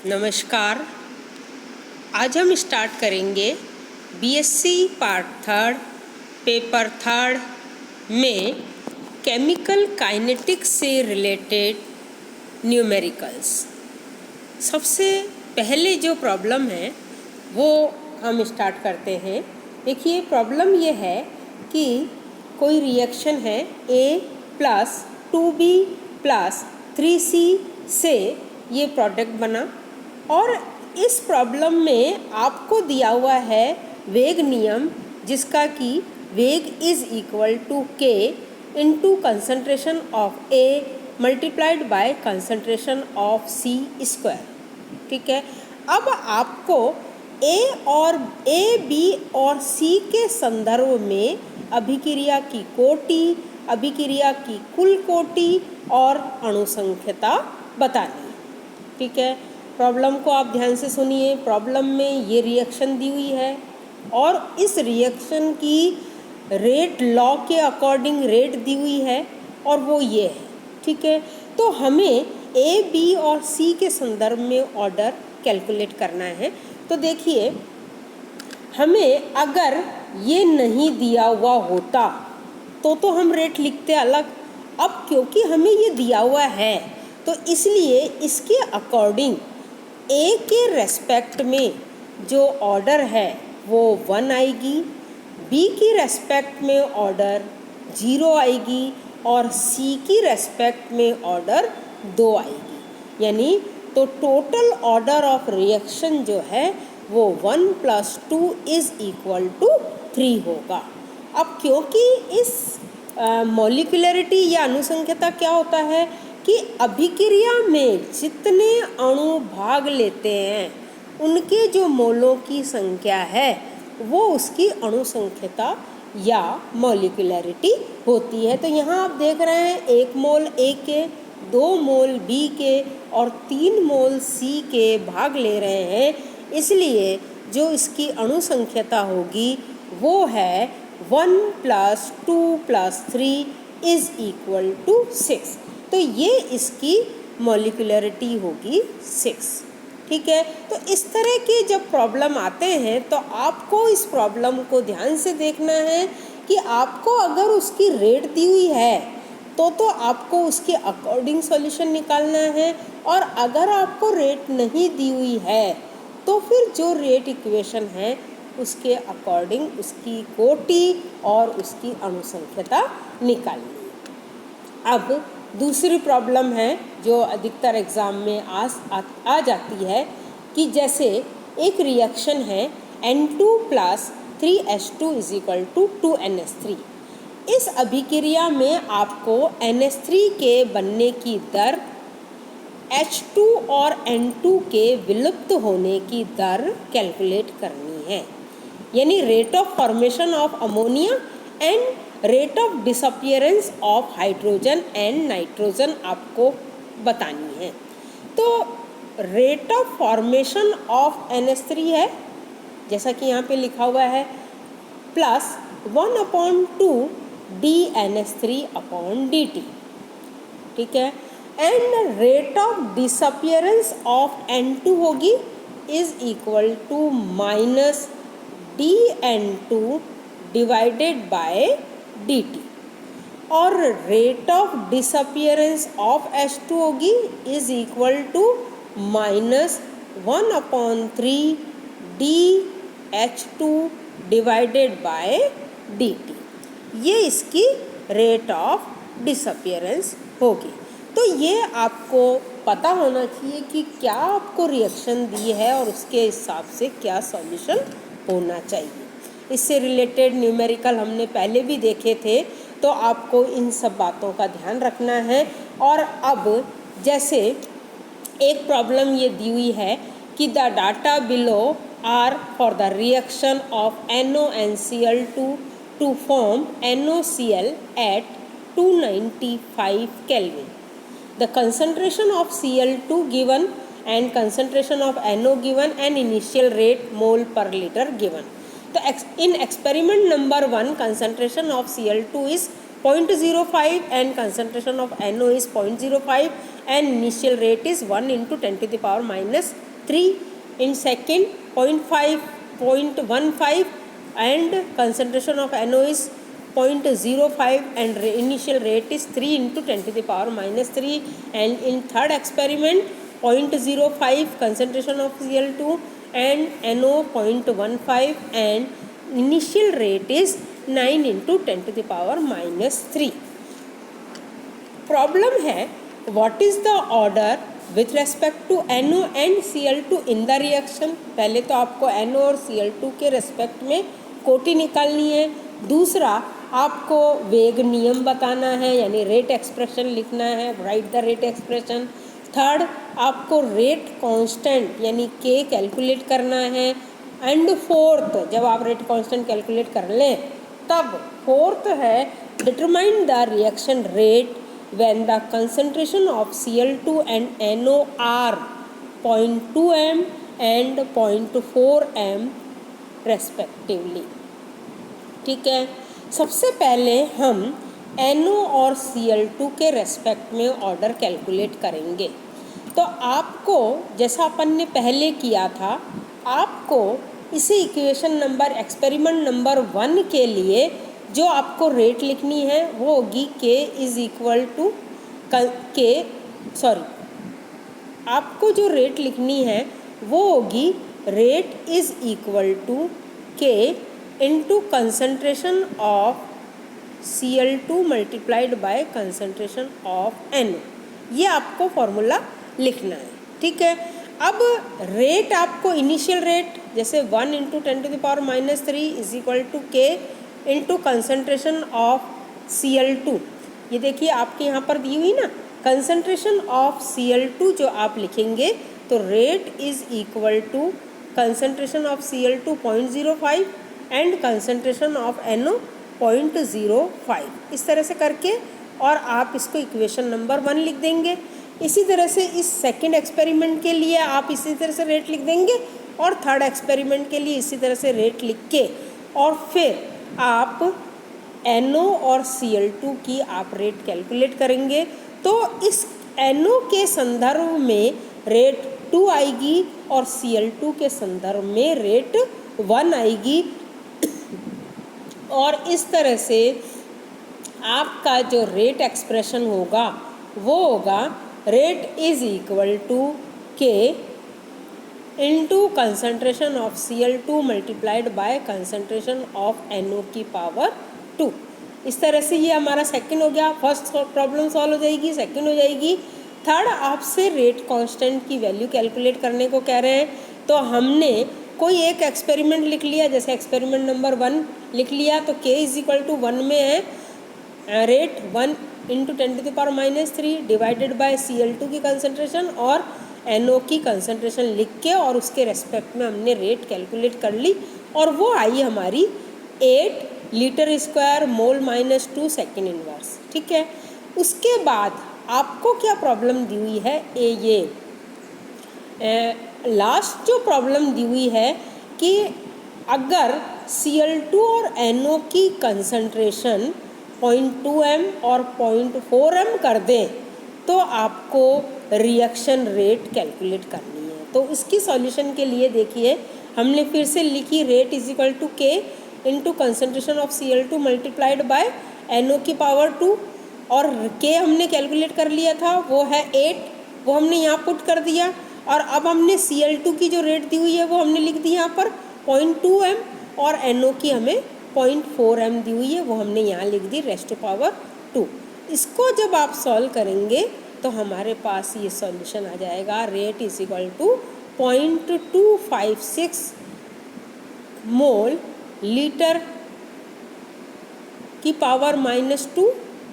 नमस्कार। आज हम स्टार्ट करेंगे BSc part third paper third में केमिकल काइनेटिक्स से रिलेटेड न्यूमेरिकल्स। सबसे पहले जो प्रॉब्लम है वो हम स्टार्ट करते हैं। देखिए, प्रॉब्लम ये है कि कोई रिएक्शन है A plus 2B plus 3C से ये प्रोडक्ट बना और इस प्रॉब्लम में आपको दिया हुआ है वेग नियम, जिसका कि वेग is equal to K into concentration of A multiplied by concentration of C square. ठीक है, अब आपको A, B और C के संदर्भ में अभिक्रिया की कोटि, अभिक्रिया की कुल कोटि और अणुसंख्यता बतानी। ठीक है, प्रॉब्लम को आप ध्यान से सुनिए। प्रॉब्लम में ये रिएक्शन दी हुई है और इस रिएक्शन की रेट लॉ के अकॉर्डिंग रेट दी हुई है और वो ये है। ठीक है, तो हमें A, B और C के संदर्भ में ऑर्डर कैलकुलेट करना है। तो देखिए, हमें अगर ये नहीं दिया हुआ होता तो हम रेट लिखते अलग। अब क्योंकि हमें ये दिया हुआ है तो इसलिए इसके अकॉर्डिंग A के रेस्पेक्ट में जो ऑर्डर है वो 1 आएगी, B की रेस्पेक्ट में ऑर्डर 0 आएगी और C की रेस्पेक्ट में ऑर्डर 2 आएगी। यानी तो टोटल ऑर्डर ऑफ रिएक्शन जो है वो 1 + 2 = 3 होगा। अब क्योंकि इस मॉलिक्यूलरिटी या अनुसंख्यता क्या होता है कि अभिक्रिया में जितने अणु भाग लेते हैं उनके जो मोलों की संख्या है वो उसकी अणुसंख्यता या मॉलिक्यूलरिटी होती है। तो यहाँ आप देख रहे हैं 1 मोल A के, 2 मोल B के और 3 मोल C के भाग ले रहे हैं, इसलिए जो इसकी अणुसंख्यता होगी वो है 1 + 2 + 3 = 6। तो ये इसकी मॉलिक्यूलरिटी होगी 6। ठीक है, तो इस तरह के जब प्रॉब्लम आते हैं तो आपको इस प्रॉब्लम को ध्यान से देखना है कि आपको अगर उसकी रेट दी हुई है तो आपको उसके अकॉर्डिंग सॉल्यूशन निकालना है, और अगर आपको रेट नहीं दी हुई है तो फिर जो रेट इक्वेशन है उसके अकॉर्डिंग उसकी कोटि और उसकी अणुसंख्यता निकालनी। अब दूसरी प्रॉब्लम है जो अधिकतर एग्ज़ाम में आ जाती है कि जैसे एक रिएक्शन है N2 + 3H2 = 2NH3। इस अभिक्रिया में आपको NH3 के बनने की दर, H2 और N2 के विलुप्त होने की दर कैलकुलेट करनी है। यानी rate of formation of ammonia and rate of disappearance of hydrogen and nitrogen आपको बतानी है। तो rate of formation of NH3 है, जैसा कि यहाँ पे लिखा हुआ है, प्लस 1/2 dNH3/dt। ठीक है, and rate of disappearance of N2 होगी = -dN2 / dt, और rate of disappearance of H2 होगी = -1/3 dH2 / dt। ये इसकी रेट ऑफ डिसअपियरेंस होगी। तो ये आपको पता होना चाहिए कि क्या आपको रिएक्शन दी है और उसके हिसाब से क्या सॉल्यूशन होना चाहिए। इससे रिलेटेड न्यूमेरिकल हमने पहले भी देखे थे, तो आपको इन सब बातों का ध्यान रखना है। और अब जैसे एक प्रॉब्लम ये दी हुई है कि the data below are for the reaction of NoNCl2 to form NoCl at 295 Kelvin. The concentration of Cl2 given and concentration of NO given and initial rate mole per liter given. तो in experiment number 1 concentration of Cl2 is 0.05 and concentration of NO is 0.05 and initial rate is 1 × 10⁻⁻⁻⁴ 0.3, in second 0.5, 0.15, and concentration of NO is 0.05 and initial rate is 3 into 10 to the power minus 3, and in third experiment 0.05 concentration of Cl2 and NO 0.15 and initial rate is 9 into 10 to the power minus 3. Problem है what is the order with respect to NO and Cl2 in the reaction. पहले तो आपको NO और Cl2 के respect में कोटि निकालनी है, दूसरा आपको वेग नियम बताना है यानी रेट एक्सप्रेशन लिखना है, right the rate expression. Third आपको रेट कांस्टेंट यानी K कैलकुलेट करना है, एंड फोर्थ जब आप रेट कांस्टेंट कैलकुलेट कर लें तब फोर्थ है determine the reaction rate when the concentration of Cl2 and NO are 0.2 m and 0.4 m respectively। ठीक है, सबसे पहले हम NO और Cl2 के रेस्पेक्ट में ऑर्डर कैलकुलेट करेंगे। तो आपको जैसा अपन ने पहले किया था, आपको इसी इक्वेशन नंबर एक्सपेरिमेंट नंबर 1 के लिए जो आपको रेट लिखनी है वो होगी K इज़ इक्वल टू आपको जो रेट लिखनी है वो होगी rate is equal to K into concentration of Cl2 multiplied by concentration of NO। ये आपको फॉर्मूला लिखना है। ठीक है, अब रेट आपको इनिशियल रेट जैसे 1 into 10 to the power minus 3 is equal to K into concentration of Cl2। ये देखिए आपके यहाँ पर दी हुई ना कंसनट्रेशन ऑफ Cl2 जो आप लिखेंगे तो rate is equal to concentration of Cl2 0.05 and concentration of NO 0.05, इस तरह से करके और आप इसको इक्वेशन नंबर 1 लिख देंगे। इसी तरह से इस सेकंड एक्सपेरिमेंट के लिए आप इसी तरह से रेट लिख देंगे और थर्ड एक्सपेरिमेंट के लिए इसी तरह से रेट लिख के और फिर आप NO और Cl2 की आप रेट कैलकुलेट करेंगे। तो इस NO के संदर्भ में रेट 2 आएगी और Cl2 के संदर्भ में रेट 1 आएगी और इस तरह से आपका जो रेट एक्सप्रेशन होगा वो होगा rate is equal to K into concentration of Cl2 multiplied by concentration of NO की पावर 2। इस तरह से ये हमारा सेकंड हो गया। फर्स्ट प्रॉब्लम सॉल्व हो जाएगी, सेकंड हो जाएगी। थर्ड आपसे रेट कांस्टेंट की वैल्यू कैलकुलेट करने को कह रहे हैं। तो हमने कोई एक एक्सपेरिमेंट लिख लिया, जैसे एक्सपेरिमेंट नंबर 1 लिख लिया तो K इज इक्वल टू 1 में है rate 1 into 10 to the power minus 3 divided by Cl2 की कंसनट्रेशन और NO की कंसनट्रेशन लिख के और उसके रेस्पेक्ट में हमने रेट कैलकुलेट कर ली और वो आई हमारी 8 litre square mole minus 2 second inverse. ठीक है, उसके बाद आपको क्या प्रॉब्लम दी हुई है, ये लास्ट जो प्रॉब्लम दी हुई है कि अगर Cl2 और NO की कंसनट्रेशन 0.2 m और 0.4 m कर दें तो आपको रिएक्शन रेट कैलकुलेट करनी है। तो इसकी सॉल्यूशन के लिए देखिए हमने फिर से लिखी rate is equal to K into concentration of Cl2 multiplied by NO की पावर 2 और K हमने कैलकुलेट कर लिया था वो है 8, वो हमने यहाँ पुट कर दिया और अब हमने Cl2 की जो रेट दी हुई है वो हमने लिख दी यहाँ पर 0.2 m और NO की हमें 0.4 m दी हुई है वो हमने यहाँ लिख दी रेस्ट टू पावर 2। इसको जब आप सॉल्व करेंगे तो हमारे पास ये सॉल्यूशन आ जाएगा rate is equal to 0.256 mole litre की पावर माइनस 2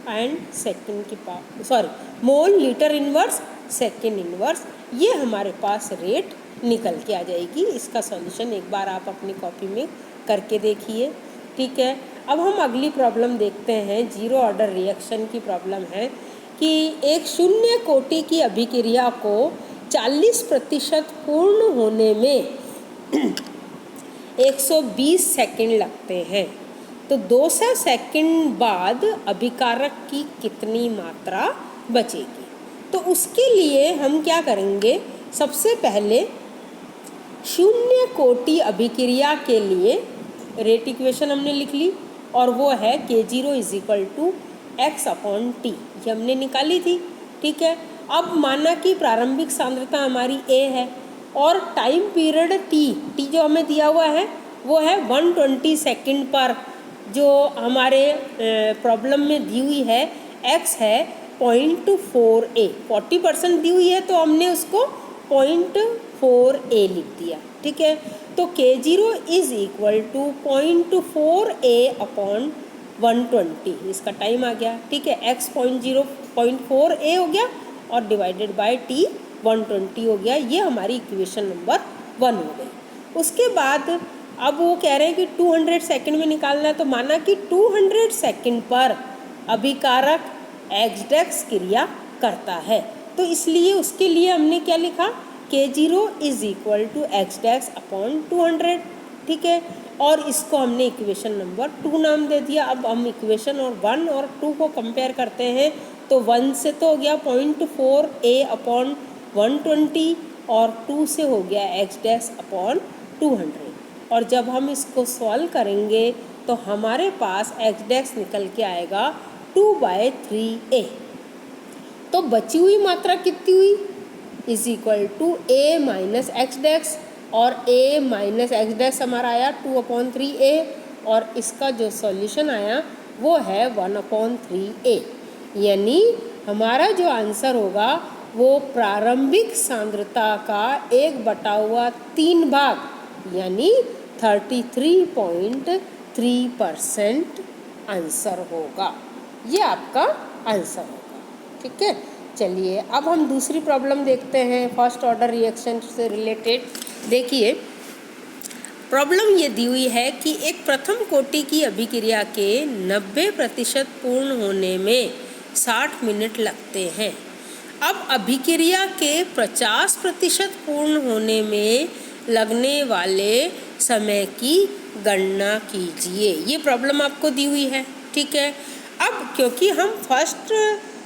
एंड सेकेंड की power mole litre inverse second inverse, ये हमारे पास रेट निकल के आ जाएगी। इसका सॉल्यूशन एक बार आप अपनी कॉपी में करके देखिए। ठीक है, अब हम अगली प्रॉब्लम देखते हैं। जीरो ऑर्डर रिएक्शन की प्रॉब्लम है कि एक शून्य कोटि की अभिक्रिया को 40% पूर्ण होने में 120 सेकंड लगते हैं, तो 200 सेकंड बाद अभिकारक की कितनी मात्रा बचेगी। तो उसके लिए हम क्या करेंगे, सबसे पहले शून्य कोटि अभिक्रिया के लिए रेट इक्वेशन हमने लिख ली और वो है K0 is equal to X upon T, ये हमने निकाली थी। ठीक है, अब माना कि प्रारंभिक सांद्रता हमारी A है और टाइम पीरियड टी जो हमें दिया हुआ है वो है 120 सेकंड पर, जो हमारे प्रॉब्लम में दी हुई है x है 0.4a, 40% दी हुई है तो हमने उसको 0.4a लिख दिया। ठीक है, तो K0 is equal to 0.4a upon 120, इसका टाइम आ गया। ठीक है, x 0.4a हो गया और डिवाइडेड बाय t 120 हो गया। ये हमारी इक्वेशन नंबर 1 हो गई। उसके बाद अब वो कह रहे हैं कि 200 सेकंड में निकालना है, तो माना कि 200 सेकंड पर अभिकारक एक्सडेक्स क्रिया करता है, तो इसलिए उसके लिए हमने क्या लिखा, K0 इज इक्वल टू एक्सडेक्स अपॉन 200। ठीक है, और इसको हमने इक्वेशन नंबर 2 नाम दे दिया। अब हम इक्वेशन और 1 और 2 को कंपेयर करते हैं, तो 1 से तो हो गया 0.4a अपॉन 120 और 2 से हो गया एक्स डैश अपॉन 200। और जब हम इसको सॉल्व करेंगे तो हमारे पास एक्स डैश निकल के आएगा 2/3a। तो बची हुई मात्रा कितनी हुई, is equal to a minus X dash, और a माइनस एक्स डैश हमारा आया 2/3a, और इसका जो सॉल्यूशन आया वो है 1/3a। यानी हमारा जो आंसर होगा वो प्रारंभिक सांद्रता का 1/3 भाग यानी 33.3% आंसर होगा। ये आपका आंसर होगा। ठीक है, चलिए अब हम दूसरी प्रॉब्लम देखते हैं फर्स्ट ऑर्डर रिएक्शन से रिलेटेड। देखिए, प्रॉब्लम ये दी हुई है कि एक प्रथम कोटि की अभिक्रिया के 90% पूर्ण होने में 60 मिनट लगते हैं। अब अभिक्रिया के 50% पूर्ण होने में लगने वाले समय की गणना कीजिए। ये प्रॉब्लम आपको दी हुई है। ठीक है, अब क्योंकि हम फर्स्ट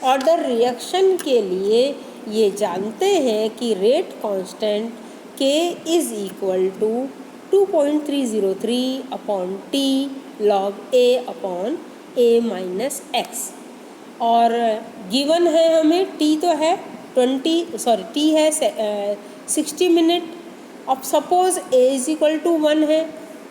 ऑर्डर रिएक्शन के लिए ये जानते हैं कि rate constant K is equal to 2.303 upon T log A upon A minus X, और गिवन है हमें t तो है t है 60 मिनट। अब suppose a is equal to 1 है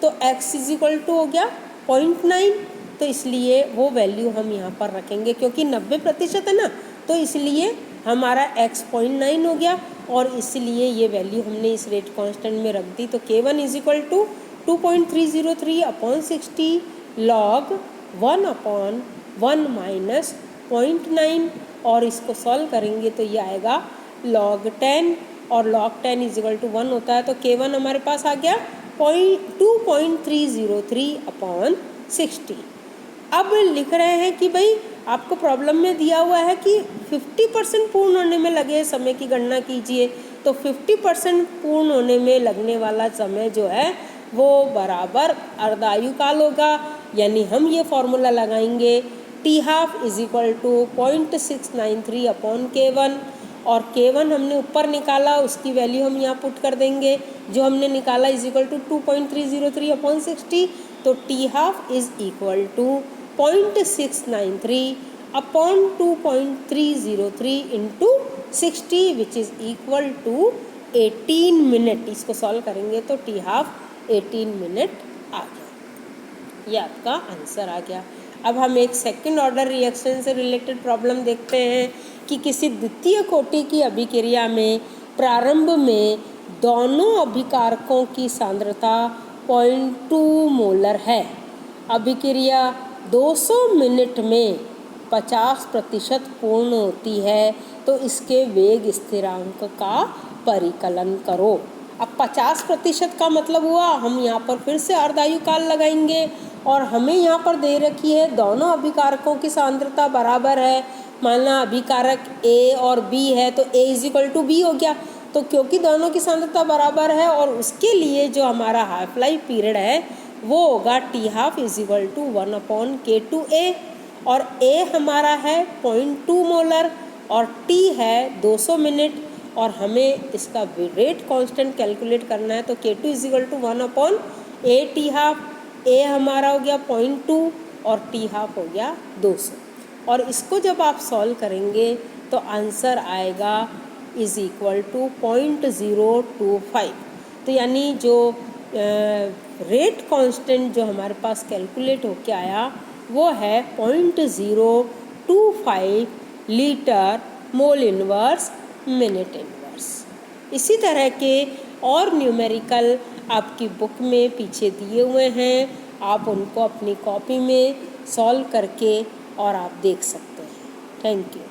तो x इज इक्वल टू हो गया 0.9, तो इसलिए वो वैल्यू हम यहाँ पर रखेंगे क्योंकि 90% है ना, तो इसलिए हमारा x 0.9 हो गया और इसलिए ये वैल्यू हमने इस रेट कांस्टेंट में रख दी। तो K1 is equal to 2.303 upon 60 log 1 upon 1 minus 0.9, और इसको सॉल्व करेंगे तो ये आएगा log 10, और log 10 इज इक्वल टू 1 होता है। तो K1 हमारे पास आ गया 2.303 अपॉन 60। अब लिख रहे हैं कि भाई आपको प्रॉब्लम में दिया हुआ है कि 50% पूर्ण होने में लगे समय की गणना कीजिए। तो 50% पूर्ण होने में लगने वाला समय जो है वो बराबर अर्धायुकाल होगा, यानी हम ये फॉर्मूला लगाएंगे T½ is equal to 0.693 upon K1, और K1 हमने ऊपर निकाला उसकी वैल्यू हम यहाँ पुट कर देंगे, जो हमने निकाला इज इक्वल टू 2.303 अपॉन 60। तो T½ is equal to 0.693 upon 2.303 into 60 which is equal to 18 minute. इसको सॉल्व करेंगे तो T½ 18 मिनट आ गया। ये आपका आंसर आ गया। अब हम एक सेकंड ऑर्डर रिएक्शन से रिलेटेड प्रॉब्लम देखते हैं कि किसी द्वितीय कोटि की अभिक्रिया में प्रारंभ में दोनों अभिकारकों की सांद्रता 0.2 मोलर है। अभिक्रिया 200 मिनट में 50% पूर्ण होती है, तो इसके वेग स्थिरांक का परिकलन करो। अब 50% का मतलब हुआ, हम यहाँ पर फिर से अर्धायुकाल लगाएंगे और हमें यहाँ पर दे रखी है दोनों अभिकारकों की सांद्रता बराबर है। माना अभिकारक A और B है तो A is equal to B हो गया। तो क्योंकि दोनों की सांद्रता बराबर है और उसके लिए जो हमारा हाफ लाइफ पीरियड है वो होगा T½ is equal to 1 upon K2A, और A हमारा है 0.2 मोलर और T है 200 मिनट, और हमें इसका रेट कांस्टेंट कैलकुलेट करना है, तो K2 is equal to 1/A T½ ए हमारा हो गया 0.2 और T½ हो गया 200। और इसको जब आप सॉल्व करेंगे तो आंसर आएगा इज इक्वल टू 0.025। तो यानी जो रेट कांस्टेंट जो हमारे पास कैलकुलेट होके आया वो है 0.025 litre mole inverse minute inverse. इसी तरह के और न्यूमेरिकल आपकी बुक में पीछे दिए हुए हैं, आप उनको अपनी कॉपी में सॉल्व करके और आप देख सकते हैं। Thank you.